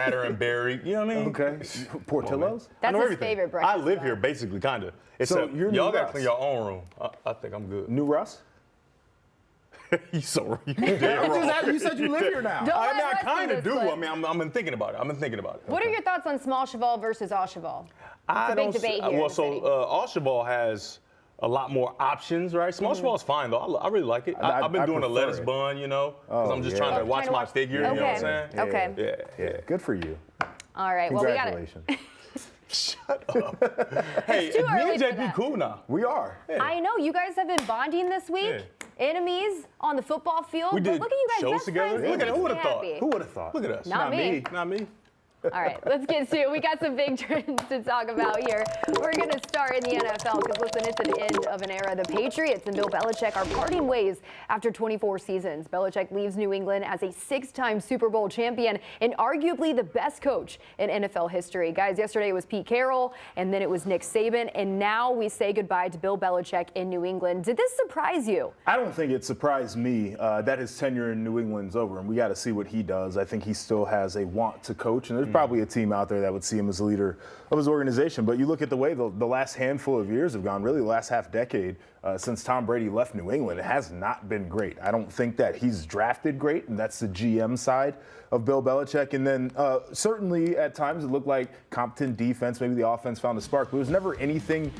batter and berry. You know what I mean? Okay. Portillo's? That's his favorite breakfast. I live here, basically, kind of. So you're y'all New got to Russ. clean your own room. I think I'm good. New Russ? You dead wrong. You said you live here now. Don't I mean, let I Russ kind do of this do. one. I mean, I've been thinking about it. What are your thoughts on small cheval versus all cheval? I a big don't debate here in Well, the so city. all cheval has a lot more options, right? Small cheval is fine though. I really like it. I've been doing a prefer lettuce it. bun, you know, because I'm just trying to watch my figure. Okay. You know what I'm saying? Okay. Yeah. Good for you. All right. Well, we got it. Congratulations. Shut up. Hey, too me early and for JP that. cool now. We are. I know you guys have been bonding this week. Enemies on the football field. We but did look at you guys shows best together. friends. Look at it. Who would have thought? Happy. Who would have thought? Look at us. Not me. Not me. All right, let's get to it. We got some big trends to talk about here. We're going to start in the NFL because, listen, it's an end of an era. The Patriots and Bill Belichick are parting ways after 24 seasons. Belichick leaves New England as a 6-time Super Bowl champion and arguably the best coach in NFL history. Guys, yesterday it was Pete Carroll, and then it was Nick Saban, and now we say goodbye to Bill Belichick in New England. Did this surprise you? I don't think it surprised me that his tenure in New England's over, and we got to see what he does. I think he still has a want to coach, and there's probably a team out there that would see him as a leader of his organization. But you look at the way the last handful of years have gone, really the last half decade since Tom Brady left New England, it has not been great. I don't think that he's drafted great, and that's the GM side of Bill Belichick. And then certainly at times it looked like competent defense, maybe the offense found a spark, but there was never anything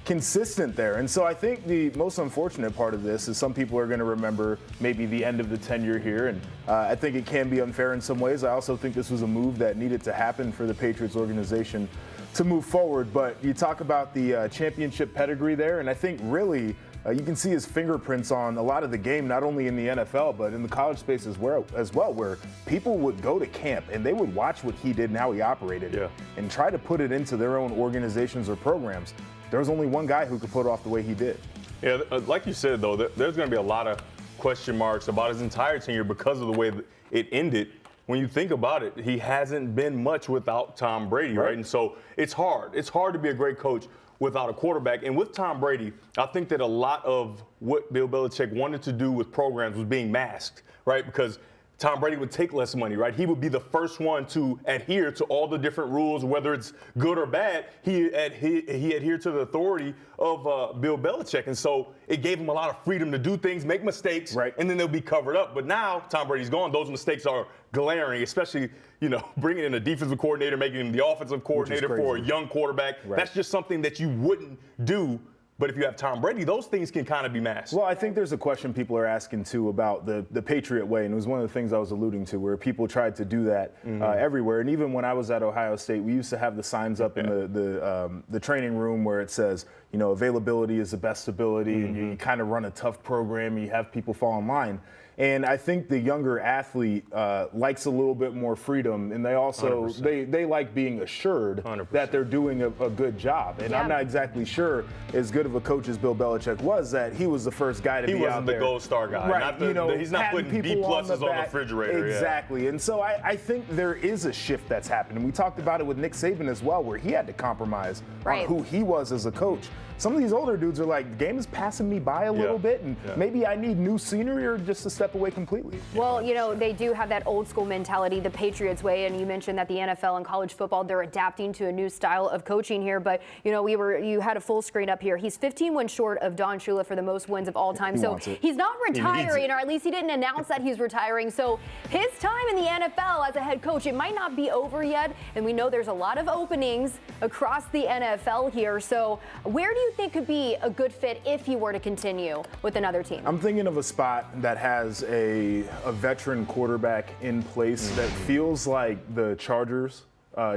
consistent there. And so I think the most unfortunate part of this is some people are going to remember maybe the end of the tenure here. And I think it can be unfair in some ways. I also think this was a move that needed to happen for the Patriots organization to move forward. But you talk about the championship pedigree there, and I think really you can see his fingerprints on a lot of the game, not only in the NFL, but in the college space as well, where people would go to camp and they would watch what he did and how he operated and try to put it into their own organizations or programs. There was only one guy who could put it off the way he did. Yeah, like you said, though, there's going to be a lot of question marks about his entire tenure because of the way it ended. When you think about it, he hasn't been much without Tom Brady, right? And so it's hard. It's hard to be a great coach without a quarterback. And with Tom Brady, I think that a lot of what Bill Belichick wanted to do with programs was being masked, right? Because Tom Brady would take less money, right? He would be the first one to adhere to all the different rules, whether it's good or bad. He adhered to the authority of Bill Belichick. And so it gave him a lot of freedom to do things, make mistakes, and then they'll be covered up. But now Tom Brady's gone. Those mistakes are glaring, especially, bringing in a defensive coordinator, making him the offensive coordinator for a young quarterback. That's just something that you wouldn't do. But if you have Tom Brady, those things can kind of be masked. Well, I think there's a question people are asking, too, about the Patriot way. And it was one of the things I was alluding to, where people tried to do that everywhere. And even when I was at Ohio State, we used to have the signs up in the training room where it says, availability is the best ability. And you kind of run a tough program. And you have people fall in line. And I think the younger athlete likes a little bit more freedom, and they also they like being assured 100%. That they're doing a good job. And I'm not exactly sure, as good of a coach as Bill Belichick was, that he was the first guy to be out there. He wasn't the gold star guy. Right. He's not putting B pluses on the refrigerator. Exactly. And so I think there is a shift that's happened. And we talked about it with Nick Saban as well, where he had to compromise on who he was as a coach. Some of these older dudes are like, the game is passing me by a little bit, and maybe I need new scenery or just to step away completely. Well, they do have that old school mentality, the Patriots way, and you mentioned that the NFL and college football, they're adapting to a new style of coaching here. But, you had a full screen up here. He's 15 wins short of Don Shula for the most wins of all time. So he's not retiring, or at least he didn't announce that he's retiring. So his time in the NFL as a head coach, it might not be over yet. And we know there's a lot of openings across the NFL here. So where do you think could be a good fit if he were to continue with another team? I'm thinking of a spot that has a veteran quarterback in place that feels like the Chargers,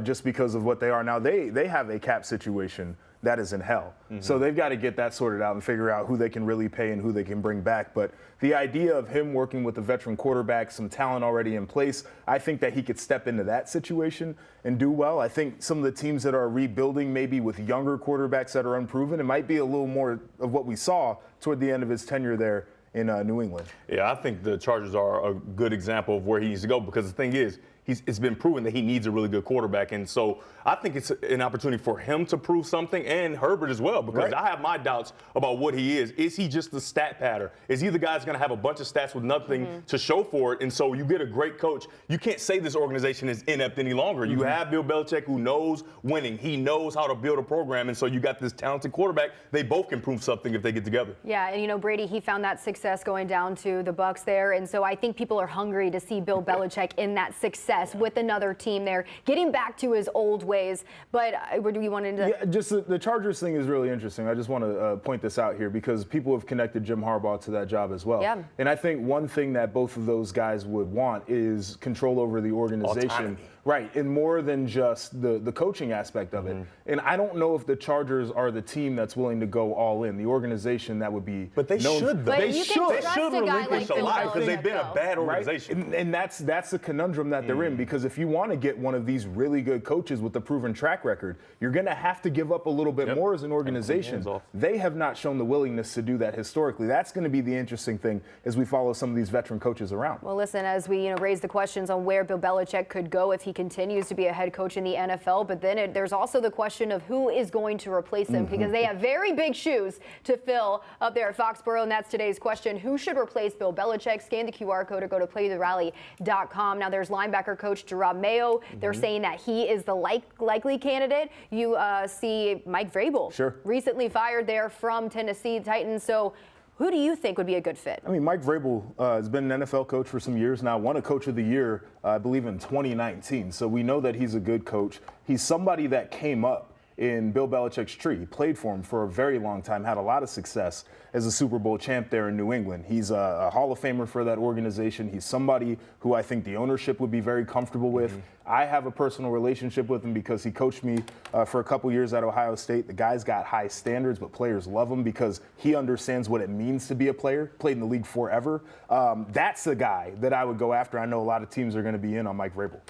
just because of what they are now. They have a cap situation that is in hell. So they've got to get that sorted out and figure out who they can really pay and who they can bring back. But the idea of him working with a veteran quarterback, some talent already in place, I think that he could step into that situation and do well. I think some of the teams that are rebuilding, maybe with younger quarterbacks that are unproven, it might be a little more of what we saw toward the end of his tenure there in New England. Yeah, I think the Chargers are a good example of where he needs to go, because the thing is, it's been proven that he needs a really good quarterback. And so I think it's an opportunity for him to prove something, and Herbert as well, because I have my doubts about what he is. Is he just the stat patter? Is he the guy that's going to have a bunch of stats with nothing to show for it? And so you get a great coach. You can't say this organization is inept any longer. You have Bill Belichick, who knows winning. He knows how to build a program. And so you got this talented quarterback. They both can prove something if they get together. Yeah, and Brady, he found that success going down to the Bucs there. And so I think people are hungry to see Bill Belichick in that success with another team there, getting back to his old ways. But where do we want to? Yeah, just the Chargers thing is really interesting. I just want to point this out here because people have connected Jim Harbaugh to that job as well. Yeah. And I think one thing that both of those guys would want is control over the organization. Autonomy. Right, and more than just the coaching aspect of it. And I don't know if the Chargers are the team that's willing to go all in, the organization that would be. But they should, though. But They you should. can They trust should a guy relinquish like a lot Bill because they've been a Belichick, bad though. organization. And that's the conundrum that they're in, because if you want to get one of these really good coaches with a proven track record, you're going to have to give up a little bit more as an organization. They have not shown the willingness to do that historically. That's going to be the interesting thing as we follow some of these veteran coaches around. Well, listen, as we raise the questions on where Bill Belichick could go if he continues to be a head coach in the NFL, but then there's also the question of who is going to replace him, because they have very big shoes to fill up there at Foxborough, and that's today's question. Who should replace Bill Belichick? Scan the QR code or go to playtherally.com. Now, there's linebacker coach Jerome Mayo. They're saying that he is the likely candidate. You see Mike Vrabel, recently fired there from Tennessee Titans. So who do you think would be a good fit? I mean, Mike Vrabel has been an NFL coach for some years now, won a Coach of the Year, I believe, in 2019. So we know that he's a good coach. He's somebody that came up in Bill Belichick's tree. He played for him for a very long time, had a lot of success as a Super Bowl champ there in New England. He's a Hall of Famer for that organization. He's somebody who I think the ownership would be very comfortable with. I have a personal relationship with him because he coached me for a couple years at Ohio State. The guy's got high standards, but players love him because he understands what it means to be a player, played in the league forever. That's the guy that I would go after. I know a lot of teams are going to be in on Mike Vrabel.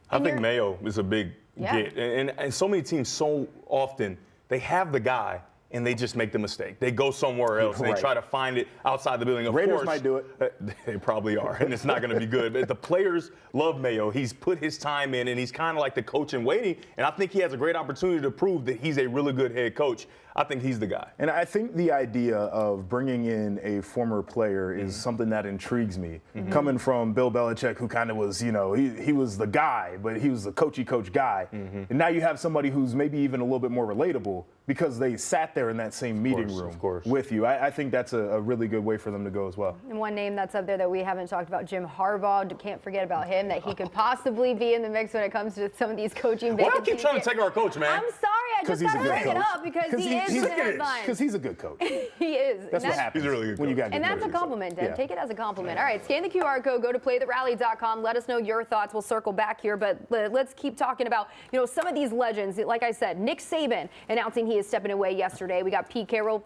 I think Mayo is a big get. And so many teams so often, they have the guy and they just make the mistake. They go somewhere else and they try to find it outside the building. Of Raiders course, might do it. They probably are, and it's not going to be good. But the players love Mayo. He's put his time in, and he's kind of like the coach in waiting. And I think he has a great opportunity to prove that he's a really good head coach. I think he's the guy. And I think the idea of bringing in a former player is something that intrigues me. Coming from Bill Belichick, who kind of was, he was the guy, but he was the coachy coach guy. And now you have somebody who's maybe even a little bit more relatable because they sat there in that same meeting room with you. I think that's a really good way for them to go as well. And one name that's up there that we haven't talked about, Jim Harbaugh. Can't forget about him, that he could possibly be in the mix when it comes to some of these coaching vacancies. Why do you keep trying to take our coach, man? I'm sorry, I just got to bring it up because he is in the headlines. Because he's a good coach. He is. That's what happens. He's a really good when you got and good that's coaches. a compliment, Deb. Take it as a compliment. All right, scan the QR code, go to playtherally.com. Let us know your thoughts. We'll circle back here, but let's keep talking about some of these legends. Like I said, Nick Saban announcing he is stepping away yesterday. We got Pete Carroll.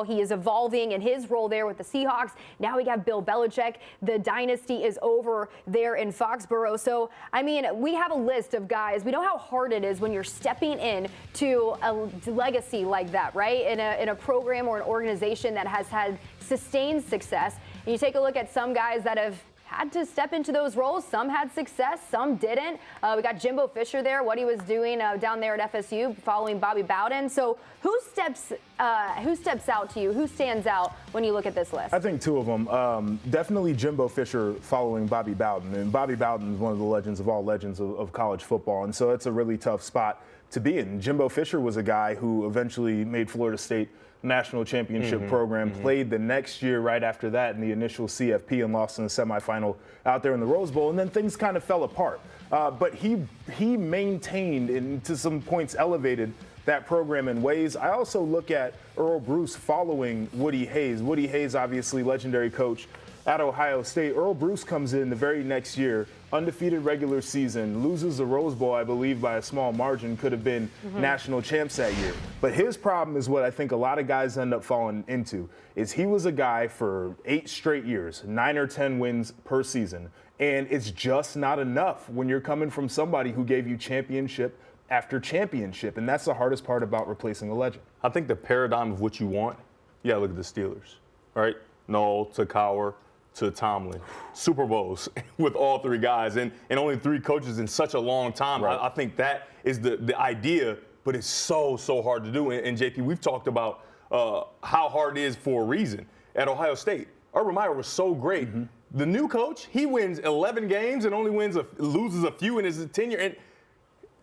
He is evolving in his role there with the Seahawks. Now we got Bill Belichick. The dynasty is over there in Foxborough. So, I mean, we have a list of guys. We know how hard it is when you're stepping in to a legacy like that, right? In a program or an organization that has had sustained success. And you take a look at some guys that have had to step into those roles. Some had success, some didn't. We got Jimbo Fisher there, what he was doing down there at FSU following Bobby Bowden. So who steps out to you? Who stands out when you look at this list? I think two of them. Definitely Jimbo Fisher following Bobby Bowden. And Bobby Bowden is one of the legends of all legends of college football. And so it's a really tough spot to be in. Jimbo Fisher was a guy who eventually made Florida State national championship program, played the next year right after that in the initial CFP and lost in the semifinal out there in the Rose Bowl, and then things kind of fell apart. But he maintained and to some points elevated that program in ways. I also look at Earl Bruce following Woody Hayes. Woody Hayes, obviously legendary coach at Ohio State. Earl Bruce comes in the very next year, undefeated regular season, loses the Rose Bowl, I believe, by a small margin, could have been national champs that year. But his problem is what I think a lot of guys end up falling into, is he was a guy for 8 straight years, 9 or 10 wins per season. And it's just not enough when you're coming from somebody who gave you championship after championship. And that's the hardest part about replacing a legend. I think the paradigm of what you want, you got to look at the Steelers, right? Noel, Takauer, to Tomlin, Super Bowls with all three guys, and only three coaches in such a long time. Right. I think that is the idea, but it's so hard to do. And JP, we've talked about how hard it is for a reason. At Ohio State, Urban Meyer was so great. Mm-hmm. The new coach, he wins 11 games and only loses a few in his tenure, and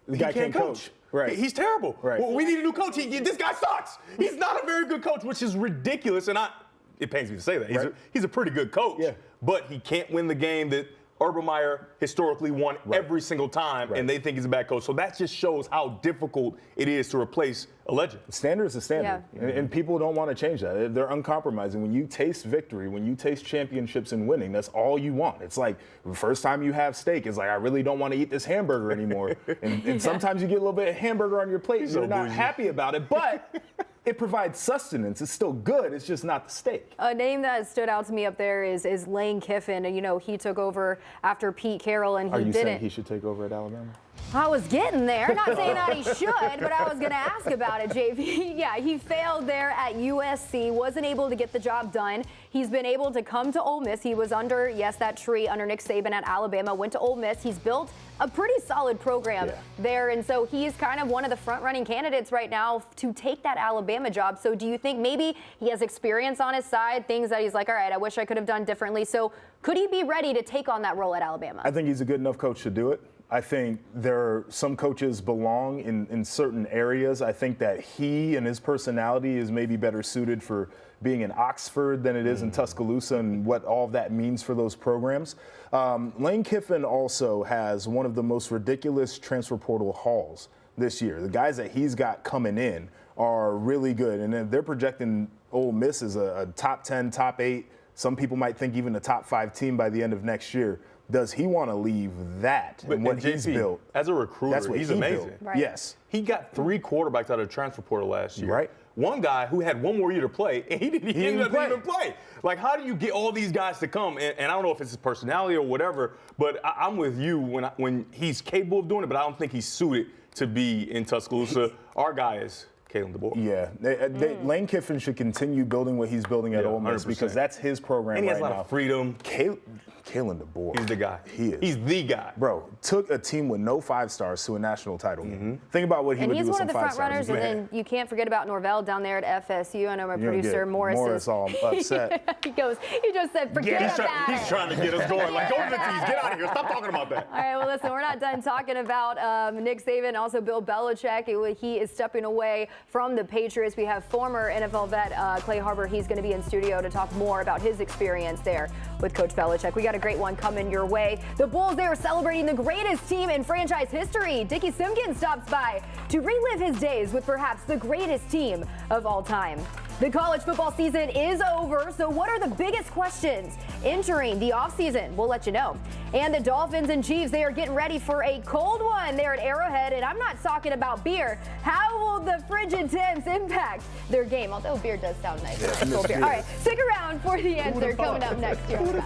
The guy can't coach. Right. He's terrible. Right. Well, we need a new coach. This guy sucks. He's not a very good coach, which is ridiculous. And it pains me to say that. Right. He's a pretty good coach. Yeah. But he can't win the game that Urban Meyer historically won every single time, and they think he's a bad coach. So that just shows how difficult it is to replace a legend. Standard is a standard, and people don't want to change that. They're uncompromising. When you taste victory, when you taste championships and winning, that's all you want. It's like the first time you have steak, it's like, I really don't want to eat this hamburger anymore. and sometimes you get a little bit of hamburger on your plate, and you're not happy about it, but it provides sustenance. It's still good. It's just not the steak. A name that stood out to me up there is Lane Kiffin. And, you know, he took over after Pete Carroll, and he didn't. Are you saying he should take over at Alabama? I was getting there. Not saying that he should, but I was going to ask about it, JP. Yeah, he failed there at USC, wasn't able to get the job done. He's been able to come to Ole Miss. He was under, that tree under Nick Saban at Alabama, went to Ole Miss. He's built a pretty solid program there, and so he's kind of one of the front-running candidates right now to take that Alabama job. So do you think maybe he has experience on his side, things that he's like, all right, I wish I could have done differently. So could he be ready to take on that role at Alabama? I think he's a good enough coach to do it. I think some coaches belong in certain areas. I think that he and his personality is maybe better suited for being in Oxford than it is in Tuscaloosa, and what all of that means for those programs. Lane Kiffin also has one of the most ridiculous transfer portal hauls this year. The guys that he's got coming in are really good, and they're projecting Ole Miss as a top 10, top 8. Some people might think even a top 5 team by the end of next year. Does he want to leave that and what he's built? As a recruiter, he's amazing. Right. Yes. He got 3 quarterbacks out of the transfer portal last year. Right. One guy who had one more year to play, and he ended up even play. Like, how do you get all these guys to come? And I don't know if it's his personality or whatever, but I'm with you when he's capable of doing it, but I don't think he's suited to be in Tuscaloosa. Our guy is Kalen DeBoer. Yeah, Lane Kiffin should continue building what he's building at Ole Miss 100%. because that's his program And he has right a lot now. of freedom. Kalen DeBoer. He's the guy. He is. He's the guy. Bro, took a team with no 5 stars to a national title game. Think about what he would do with some 5 stars. And he's one of the front runners, and then you can't forget about Norvell down there at FSU. I know my producer Morris all upset. he just said, forget about it. He's trying to get us going. Like, go to the tees. Get out of here. Stop talking about that. All right, well, listen, we're not done talking about Nick Saban, also Bill Belichick. He is stepping away from the Patriots. We have former NFL vet Clay Harbor. He's going to be in studio to talk more about his experience there with Coach Belichick. We got a great one coming your way. The Bulls, they are celebrating the greatest team in franchise history. Dickey Simpkins stops by to relive his days with perhaps the greatest team of all time. The college football season is over, so what are the biggest questions entering the offseason? We'll let you know. And the Dolphins and Chiefs, they are getting ready for a cold one there at Arrowhead, and I'm not talking about beer. How will the frigid temps impact their game? Although beer does sound nice. Cold beer. All right, stick around for the answer coming up next year.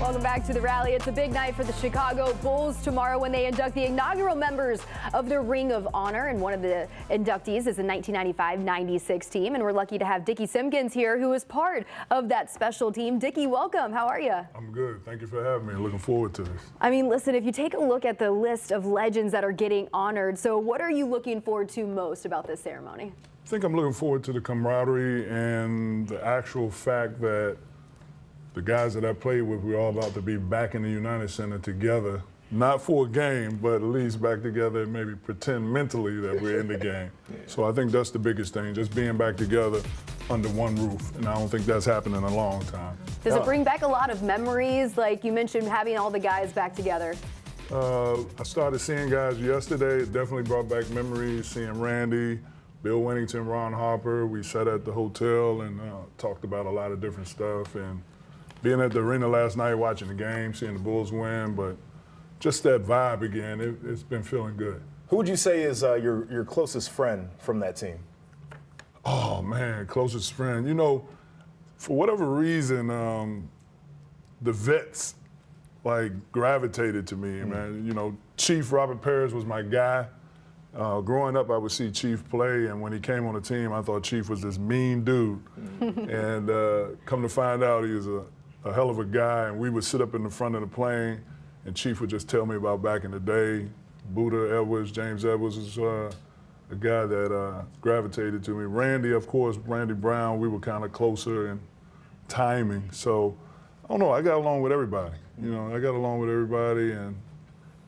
Welcome back to the rally. It's a big night for the Chicago Bulls tomorrow when they induct the inaugural members of the Ring of Honor. And one of the inductees is the 1995-96 team. And we're lucky to have Dickey Simpkins here, who is part of that special team. Dickey, welcome. How are you? I'm good. Thank you for having me. Looking forward to this. I mean, listen, if you take a look at the list of legends that are getting honored, so what are you looking forward to most about this ceremony? I think I'm looking forward to the camaraderie and the actual fact that the guys that I played with, we're all about to be back in the United Center together. Not for a game, but at least back together and maybe pretend mentally that we're in the game. So I think that's the biggest thing, just being back together under one roof. And I don't think that's happened in a long time. Does it bring back a lot of memories? Like you mentioned, having all the guys back together. I started seeing guys yesterday. It definitely brought back memories, seeing Randy, Bill Winnington, Ron Harper. We sat at the hotel and talked about a lot of different stuff. And being at the arena last night, watching the game, seeing the Bulls win, but just that vibe again, it's been feeling good. Who would you say is your closest friend from that team? Oh, man, closest friend. You know, for whatever reason, the vets, gravitated to me, man. You know, Chief Robert Parrish was my guy. Growing up, I would see Chief play, and when he came on the team, I thought Chief was this mean dude. And come to find out, he was a hell of a guy, and we would sit up in the front of the plane, and Chief would just tell me about back in the day. Buddha Edwards, James Edwards is a guy that gravitated to me. Randy, of course, Randy Brown, we were kind of closer in timing. So, I don't know, I got along with everybody. You know, I got along with everybody and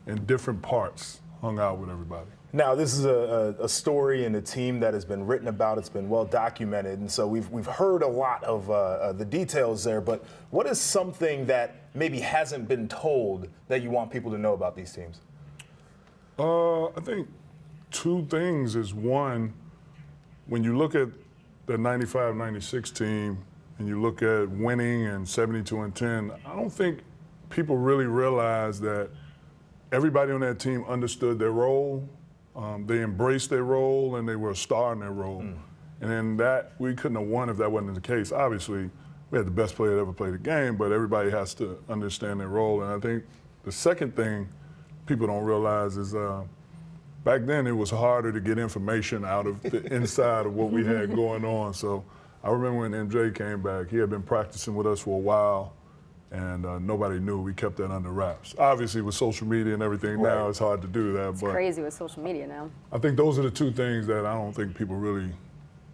in different parts, hung out with everybody. Now, this is a story and a team that has been written about. It's been well documented, and so we've heard a lot of the details there. But what is something that maybe hasn't been told that you want people to know about these teams? I think two things is one, when you look at the 95-96 team and you look at winning and 72-10, I don't think people really realize that everybody on that team understood their role. They embraced their role and they were a star in their role. And then that, we couldn't have won if that wasn't the case. Obviously, we had the best player that ever played the game, but everybody has to understand their role. And I think the second thing people don't realize is back then it was harder to get information out of the inside of what we had going on. So I remember when MJ came back, he had been practicing with us for a while, and nobody knew. We kept that under wraps. Obviously, with social media and everything now, it's hard to do that. It's crazy with social media now. I think those are the two things that I don't think people really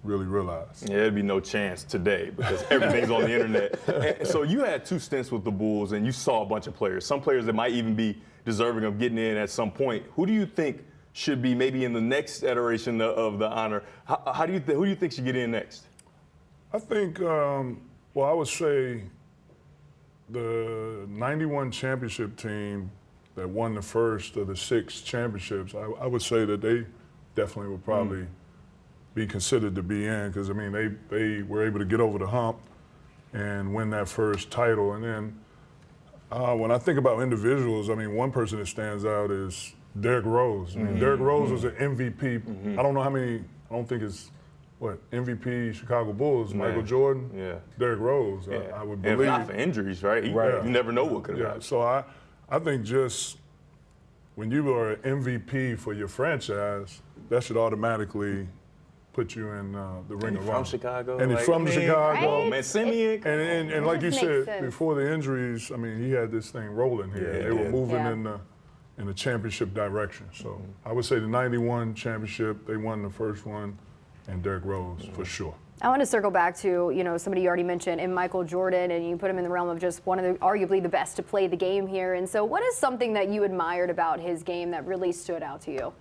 realize. Yeah, there'd be no chance today because everything's on the internet. And so you had two stints with the Bulls, and you saw a bunch of players. Some players that might even be deserving of getting in at some point. Who do you think should be maybe in the next iteration of the honor? Who do you think should get in next? I think, well, I would say the 91 championship team that won the first of the 6 championships, I would say that they definitely would probably be considered to be in, because, I mean, they were able to get over the hump and win that first title. And then when I think about individuals, I mean, one person that stands out is Derrick Rose. I mean, Derrick Rose was an MVP. I don't know how many, I don't think it's, MVP Chicago Bulls, Michael Jordan, Derrick Rose, I would believe. And not for injuries, right? You never know what could have happened. So I think just when you are an MVP for your franchise, that should automatically put you in the Ring of Honor. From Chicago. And he's from Chicago. Right? Man, Simeon. And like you Makes said, sense. before the injuries, I mean, he had this thing rolling here. Yeah, they were moving Yeah. in the championship direction. So I would say the 91 championship, they won the first one, and Derrick Rose for sure. I want to circle back to, somebody you already mentioned in Michael Jordan, and you put him in the realm of just one of the, arguably the best to play the game here. And so what is something that you admired about his game that really stood out to you?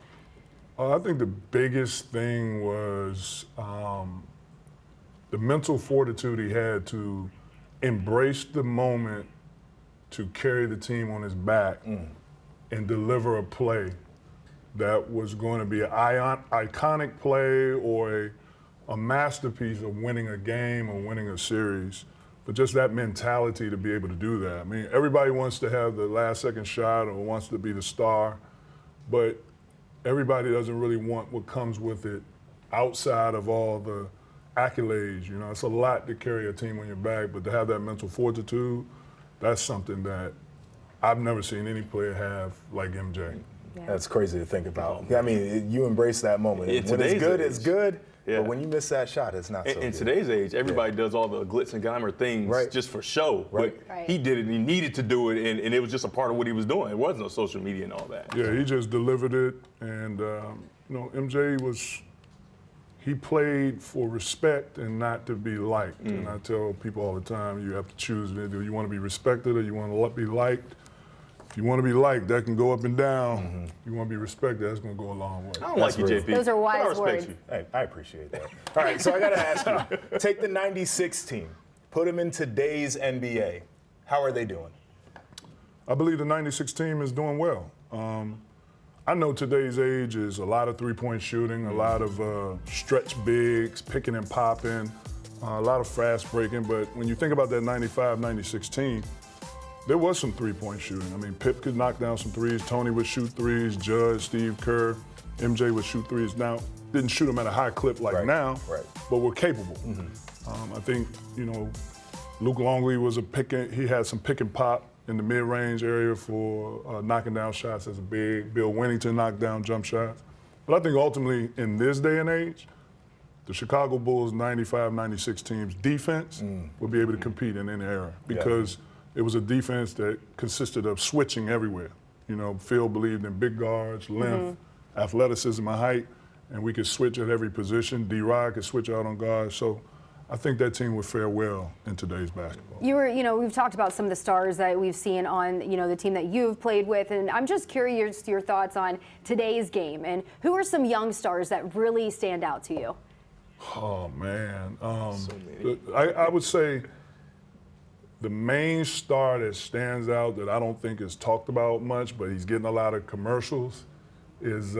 I think the biggest thing was the mental fortitude he had to embrace the moment to carry the team on his back and deliver a play that was going to be an iconic play or a masterpiece of winning a game or winning a series. But just that mentality to be able to do that. I mean, everybody wants to have the last second shot or wants to be the star, but everybody doesn't really want what comes with it outside of all the accolades. It's a lot to carry a team on your back, but to have that mental fortitude that's something that I've never seen any player have like MJ. Yeah. That's crazy to think about. I mean, you embrace that moment. In When it's today's good, age. it's good. Yeah. But when you miss that shot, it's not so In good. today's age, everybody does all the glitz and glamour things Right. just for show. Right. But Right. he did it and he needed to do it, and it was just a part of what he was doing. It wasn't no social media and all that. Yeah, he just delivered it, and MJ he played for respect and not to be liked. And I tell people all the time, you have to choose. Do you want to be respected or you want to be liked? If you want to be liked, that can go up and down. If you want to be respected, that's going to go a long way. I don't like you, real. JP. Those are but wise I respect words. you. Hey, I appreciate that. All right, so I got to ask you, take the 96 team, put them in today's NBA. How are they doing? I believe the 96 team is doing well. I know today's age is a lot of three-point shooting, a lot of stretch bigs, picking and popping, a lot of fast breaking. But when you think about that 95, 96 team, there was some three-point shooting. I mean, Pip could knock down some threes. Tony would shoot threes. Judge, Steve Kerr, MJ would shoot threes. Now, didn't shoot them at a high clip like now, but were capable. I think, Luke Longley was he had some pick and pop in the mid-range area for knocking down shots as a big. Bill Winnington knocked down jump shots. But I think ultimately, in this day and age, the Chicago Bulls 95, 96 team's defense will be able to compete in any era because it was a defense that consisted of switching everywhere. Phil believed in big guards, length, athleticism, and height, and we could switch at every position. D-Rod could switch out on guards. So I think that team would fare well in today's basketball. We've talked about some of the stars that we've seen on, the team that you've played with, and I'm just curious your thoughts on today's game and who are some young stars that really stand out to you? Oh man, I would say the main star that stands out that I don't think is talked about much, but he's getting a lot of commercials, is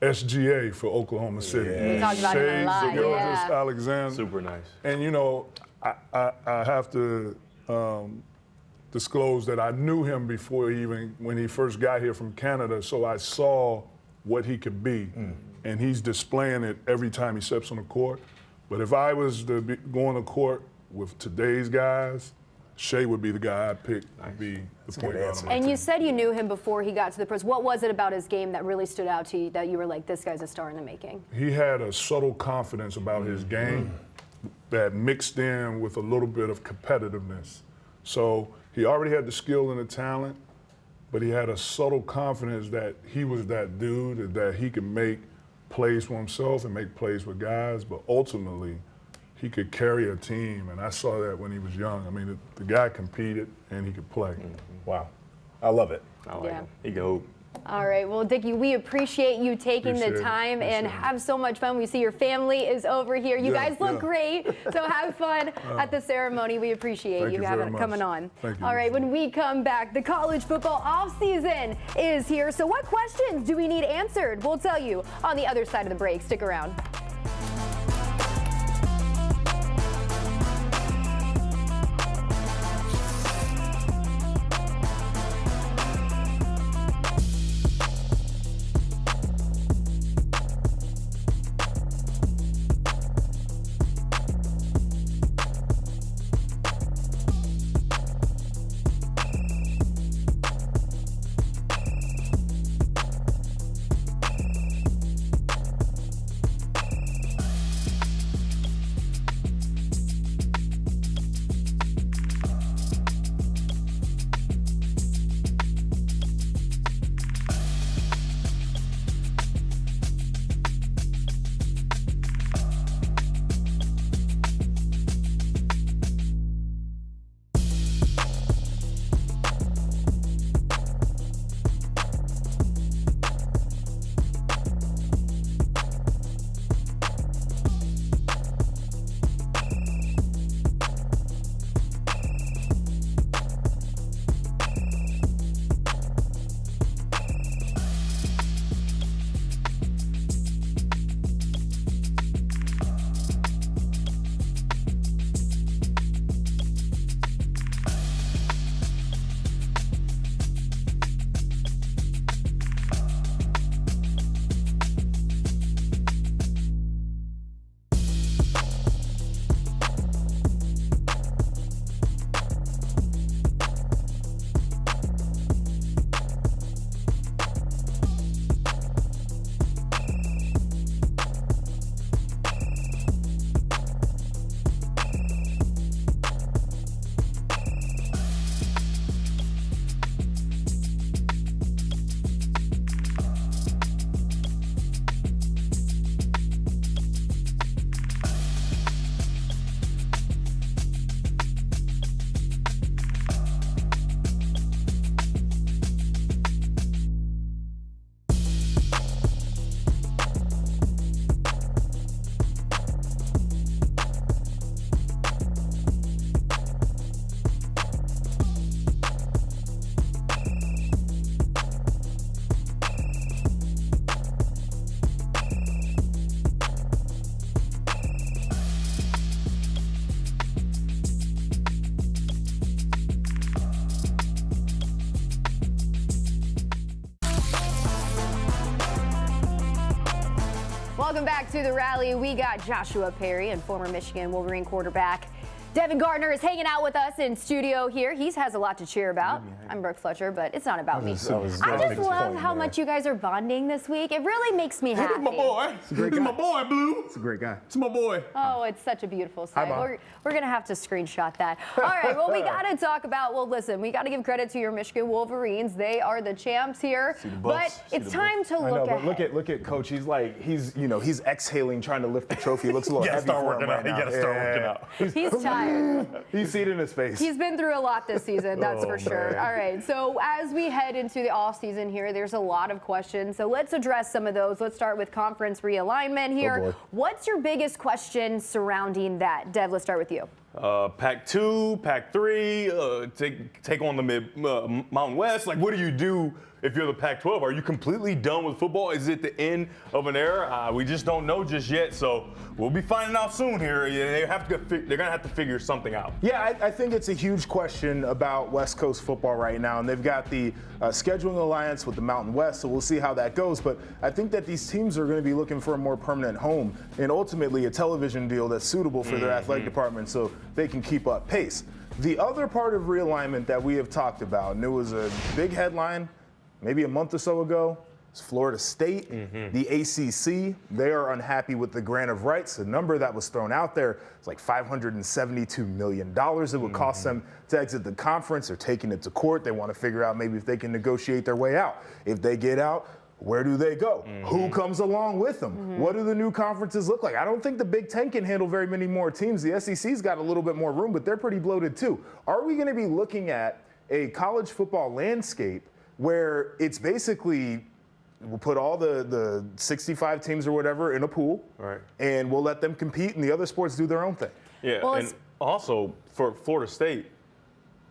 SGA for Oklahoma City. We talked about him a lot, Gilgeous Alexander. Super nice. And I have to disclose that I knew him before when he first got here from Canada, so I saw what he could be. And he's displaying it every time he steps on the court. But if I was to go on the court with today's guys, Shea would be the guy I'd pick to be the point guard. And you said you knew him before he got to the pros. What was it about his game that really stood out to you that you were like, this guy's a star in the making? He had a subtle confidence about his game that mixed in with a little bit of competitiveness. So he already had the skill and the talent, but he had a subtle confidence that he was that dude, that he could make plays for himself and make plays with guys, but ultimately he could carry a team, and I saw that when he was young. I mean, the guy competed and he could play. Wow. I love it. I like him. He can hoop. All right, well, Dickey, we appreciate you taking the time and have so much fun. We see your family is over here. You guys look great, so have fun at the ceremony. We appreciate you coming on. Thank you. All right, when we come back, the college football offseason is here. So what questions do we need answered? We'll tell you on the other side of the break. Stick around. welcome back to the rally. We got Joshua Perry and former Michigan Wolverine quarterback Devin Gardner is hanging out with us in studio here. He has a lot to cheer about. I'm Brooke Fletcher, but it's not about me. I just love how much you guys are bonding this week. It really makes me happy. This is my boy. This is my boy, Blue. He's a great guy. It's my boy. Oh, it's such a beautiful sight. We're going to have to screenshot that. All right, well, we got to talk about, well, listen, we got to give credit to your Michigan Wolverines. They are the champs here. But it's time to look ahead. Look at Coach. He's like, he's exhaling, trying to lift the trophy. It looks a little heavy for him right now. You got to start working out. He's tired. You see it in his face. He's been through a lot this season, that's for sure. All right, so as we head into the offseason here, there's a lot of questions. So let's address some of those. Let's start with conference realignment here. What's your biggest question surrounding that? Dev, let's start with you. Pac-2, Pac-3, take on the Mountain West. Like, what do you do if you're the Pac-12? Are you completely done with football? Is it the end of an era? We just don't know just yet. So we'll be finding out soon here. They're going to have to figure something out. Yeah, I think it's a huge question about West Coast football right now. And they've got the scheduling alliance with the Mountain West, so we'll see how that goes. But I think that these teams are going to be looking for a more permanent home and ultimately a television deal that's suitable for their athletic department so they can keep up pace. The other part of realignment that we have talked about, and it was a big headline maybe a month or so ago, is Florida State, the ACC. They are unhappy with the grant of rights. The number that was thrown out there is like $572 million. It would cost them to exit the conference. They're taking it to court. They want to figure out maybe if they can negotiate their way out. If they get out, where do they go? Who comes along with them? What do the new conferences look like? I don't think the Big Ten can handle very many more teams. The SEC's got a little bit more room, but they're pretty bloated too. Are we going to be looking at a college football landscape where it's basically we'll put all the 65 teams or whatever in a pool, and we'll let them compete, and the other sports do their own thing? Yeah, well, and also for Florida State,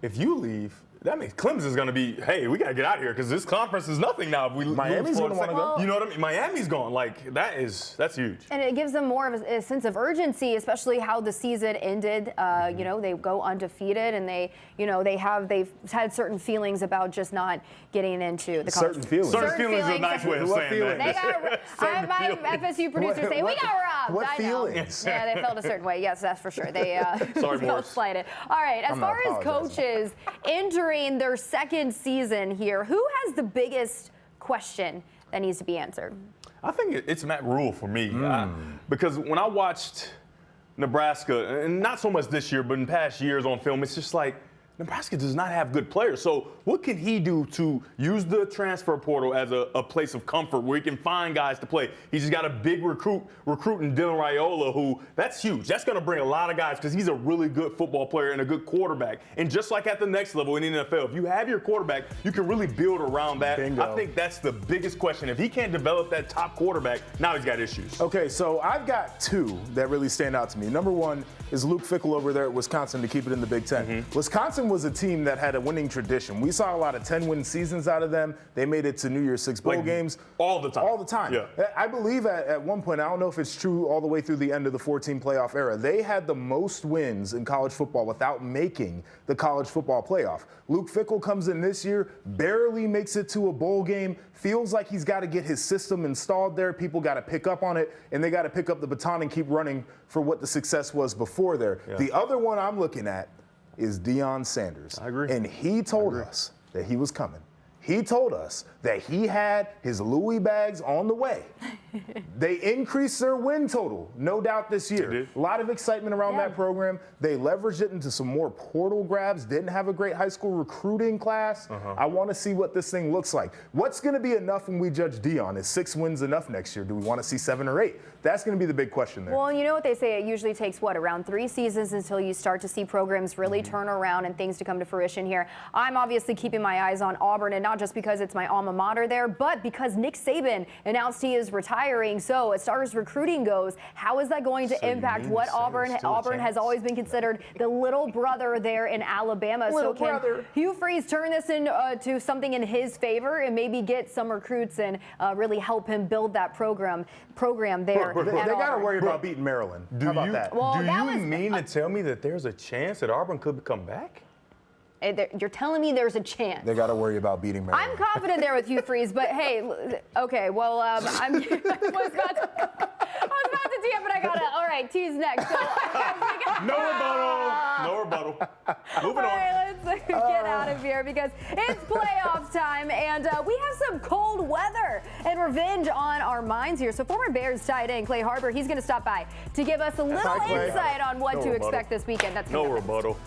if you leave, that means Clemson's going to be, hey, we got to get out of here because this conference is nothing now. If we Miami's going to want to go. You know what I mean? Miami's gone. Like, that's huge. And it gives them more of a sense of urgency, especially how the season ended. You know, they go undefeated, and they've had certain feelings about just not getting into the college. Certain feelings. Certain feelings is a nice way of saying that. My FSU producers say, we got robbed. What feelings? Yeah, they felt a certain way. Yes, that's for sure. They Sorry, felt slighted. All right, as far as coaches entering their second season here, who has the biggest question that needs to be answered? I think it's Matt Rule for me. Because when I watched Nebraska, and not so much this year, but in past years on film, it's just like Nebraska does not have good players. So what can he do to use the transfer portal as a place of comfort where he can find guys to play? He's just got a big recruit in Dylan Raiola, who that's huge. That's going to bring a lot of guys because he's a really good football player and a good quarterback. And just like at the next level in the NFL, if you have your quarterback, you can really build around that. Bingo. I think that's the biggest question. If he can't develop that top quarterback, now he's got issues. Okay, so I've got two that really stand out to me. Number one is Luke Fickell over there at Wisconsin to keep it in the Big Ten. Wisconsin was a team that had a winning tradition. We saw a lot of 10-win seasons out of them. They made it to New Year's Six bowl games. All the time. All the time. Yeah. I believe at one point, I don't know if it's true all the way through the end of the 14 playoff era, they had the most wins in college football without making the college football playoff. Luke Fickell comes in this year, barely makes it to a bowl game, feels like he's got to get his system installed there. People got to pick up on it, and they got to pick up the baton and keep running for what the success was before there. Yeah. The other one I'm looking at is Deion Sanders. I agree. And he told us that he was coming. He told us that he had his Louis bags on the way. They increased their win total, no doubt, this year. A lot of excitement around that program. They leveraged it into some more portal grabs, didn't have a great high school recruiting class. I want to see what this thing looks like. What's going to be enough when we judge Deion? Is 6 wins enough next year? Do we want to see 7 or 8? That's going to be the big question there. Well, you know what they say, it usually takes, around 3 seasons until you start to see programs really turn around and things to come to fruition here. I'm obviously keeping my eyes on Auburn, and not just because it's my alma mater there, but because Nick Saban announced he is retiring. So as far as recruiting goes, how is that going to impact what Auburn has always been considered the little brother there in Alabama? So can Hugh Freeze turn this into something in his favor and maybe get some recruits and really help him build that program there? They got to worry about beating Maryland. How about that? Well, do you mean to tell me that there's a chance that Auburn could come back? You're telling me there's a chance. They got to worry about beating Maryland. I'm confident there with Hugh Freeze, but hey, okay, well, idea, but I got to, all right, T's next. So, No rebuttal. No rebuttal. Moving all on. right, let's get out of here because it's playoff time, and we have some cold weather and revenge on our minds here. So former Bears tight end Clay Harbor, he's going to stop by to give us a little insight on what No to rebuttal. expect this weekend. That's No coming up next. rebuttal.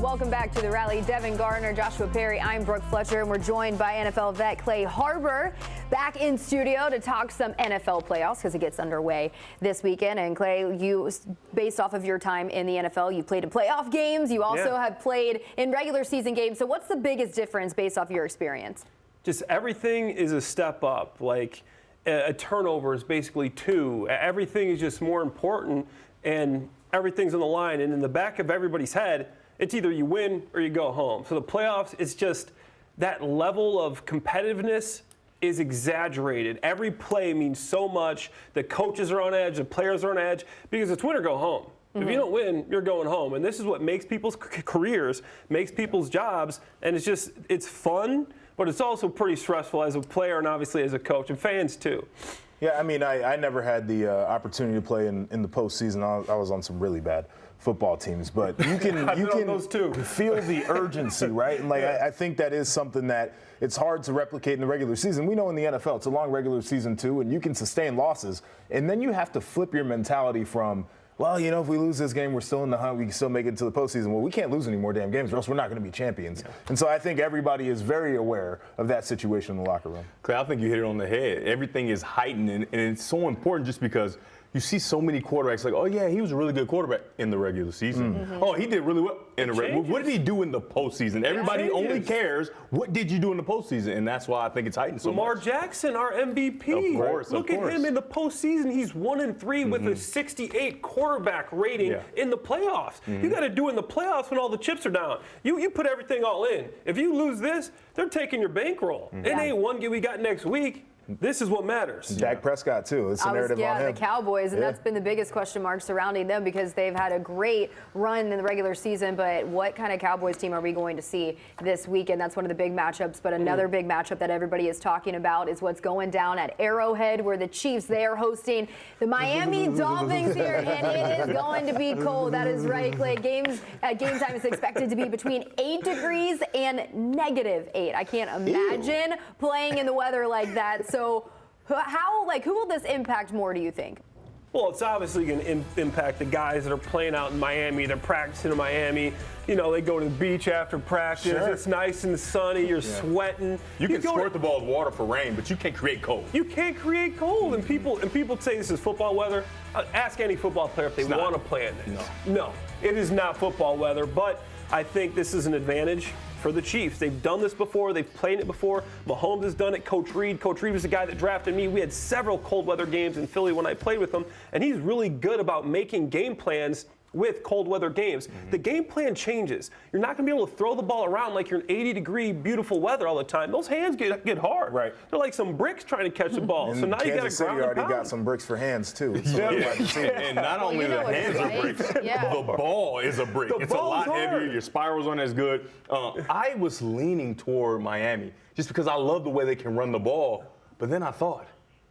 Welcome back to the rally. Devin Gardner, Joshua Perry, I'm Brooke Fletcher, and we're joined by NFL vet Clay Harbor back in studio to talk some NFL playoffs because it gets underway this weekend. And Clay, you, based off of your time in the NFL, you played in playoff games. You also have played in regular season games. So what's the biggest difference based off your experience? Just everything is a step up. Like a turnover is basically 2. Everything is just more important, and everything's on the line. And in the back of everybody's head, it's either you win or you go home. So the playoffs, it's just that level of competitiveness is exaggerated. Every play means so much. The coaches are on edge, the players are on edge, because it's win or go home. If you don't win, you're going home. And this is what makes people's careers, makes people's jobs, and it's fun, but it's also pretty stressful as a player and obviously as a coach, and fans too. Yeah, I mean, I never had the opportunity to play in the postseason. I was on some really bad football teams, but you can those too. feel the urgency, right? And like I think that is something that it's hard to replicate in the regular season. We know in the NFL it's a long regular season too, and you can sustain losses, and then you have to flip your mentality from, well, you know, if we lose this game, we're still in the hunt. We can still make it to the postseason. Well, we can't lose any more damn games, or else we're not going to be champions. Yeah. And so I think everybody is very aware of that situation in the locker room. Clay, I think you hit it on the head. Everything is heightened, and it's so important just because you see so many quarterbacks like, oh, yeah, he was a really good quarterback in the regular season. Oh, he did really well in the regular season. What did he do in the postseason? Everybody only cares, what did you do in the postseason? And that's why I think it's heightened so Lamar much. Jackson, our MVP. Of course, Look at him in the postseason. He's 1-3 with a 68 quarterback rating in the playoffs. You got to do it in the playoffs when all the chips are down. You put everything all in. If you lose this, they're taking your bankroll. It ain't one game we got next week. This is what matters. Dak Prescott, too. It's a narrative on him. The Cowboys, and that's been the biggest question mark surrounding them because they've had a great run in the regular season. But what kind of Cowboys team are we going to see this weekend? That's one of the big matchups. But another big matchup that everybody is talking about is what's going down at Arrowhead, where the Chiefs, they are hosting the Miami Dolphins here, and it is going to be cold. That is right, Clay. Game time is expected to be between 8 degrees and -8. I can't imagine playing in the weather like that. So who will this impact more, do you think? Well, it's obviously going to impact the guys that are playing out in Miami. They're practicing in Miami. You know, they go to the beach after practice. Sure. It's nice and sunny. You're sweating. You can squirt the ball with water for rain, but you can't create cold. You can't create cold. And people say this is football weather. Ask any football player if they want to play in this. No, it is not football weather. But I think this is an advantage for the Chiefs. They've done this before. They've played it before. Mahomes has done it. Coach Reed was the guy that drafted me. We had several cold weather games in Philly when I played with him, and he's really good about making game plans with cold weather games. The game plan changes. You're not going to be able to throw the ball around like you're in 80-degree beautiful weather all the time. Those hands get hard. Right. They're like some bricks trying to catch the ball. So now you got to Kansas City ground and already pound. got some bricks for hands, too. So And not only the hands are bricks, the ball is a brick. It's a lot heavier. Your spirals aren't as good. I was leaning toward Miami just because I love the way they can run the ball. But then I thought,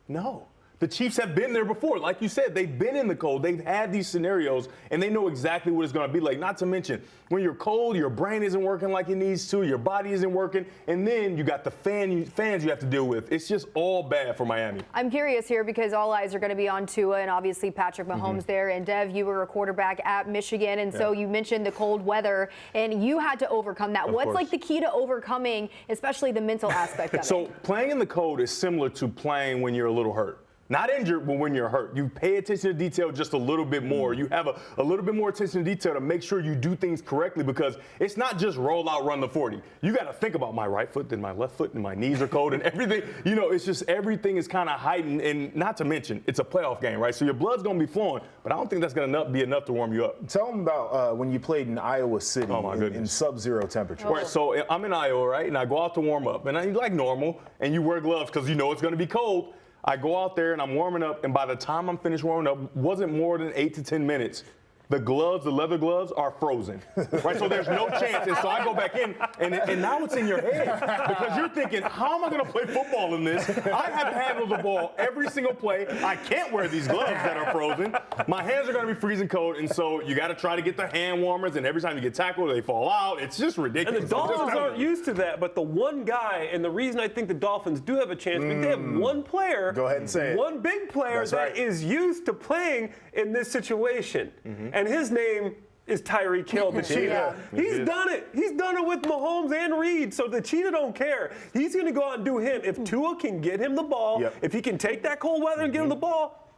no. The Chiefs have been there before. Like you said, they've been in the cold. They've had these scenarios, and they know exactly what it's going to be like. Not to mention, when you're cold, your brain isn't working like it needs to, your body isn't working, and then you got the fans you have to deal with. It's just all bad for Miami. I'm curious here because all eyes are going to be on Tua and obviously Patrick Mahomes there. And Dev, you were a quarterback at Michigan, and so you mentioned the cold weather, and you had to overcome that. What's like the key to overcoming, especially the mental aspect of it? So playing in the cold is similar to playing when you're a little hurt. Not injured, but when you're hurt. You pay attention to detail just a little bit more. You have a little bit more attention to detail to make sure you do things correctly because it's not just roll out, run the 40. You got to think about my right foot, then my left foot, and my knees are cold and everything. You know, it's just everything is kind of heightened. And not to mention, it's a playoff game, right? So your blood's going to be flowing, but I don't think that's going to be enough to warm you up. Tell them about when you played in Iowa City in sub-zero temperature. Right, so I'm in Iowa, right? And I go out to warm up. And I like normal, and you wear gloves because you know it's going to be cold. I go out there and I'm warming up, and by the time I'm finished warming up, wasn't more than 8 to 10 minutes. The gloves, the leather gloves, are frozen, right? So there's no chance. And so I go back in, and now it's in your head because you're thinking, how am I going to play football in this? I have to handle the ball every single play. I can't wear these gloves that are frozen. My hands are going to be freezing cold, and so you got to try to get the hand warmers, and every time you get tackled, they fall out. It's just ridiculous. And the Dolphins aren't used to that, but the one guy, and the reason I think the Dolphins do have a chance, because they have one player, go ahead and say it. One big player that is used to playing in this situation. And his name is Tyreek Hill, the Cheetah. He's done it. He's done it with Mahomes and Reed, so the Cheetah don't care. He's going to go out and do him. If Tua can get him the ball, if he can take that cold weather and get him the ball,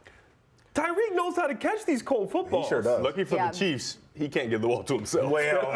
Tyreek knows how to catch these cold footballs. He sure does. Lucky for the Chiefs, he can't get the ball to himself. Well,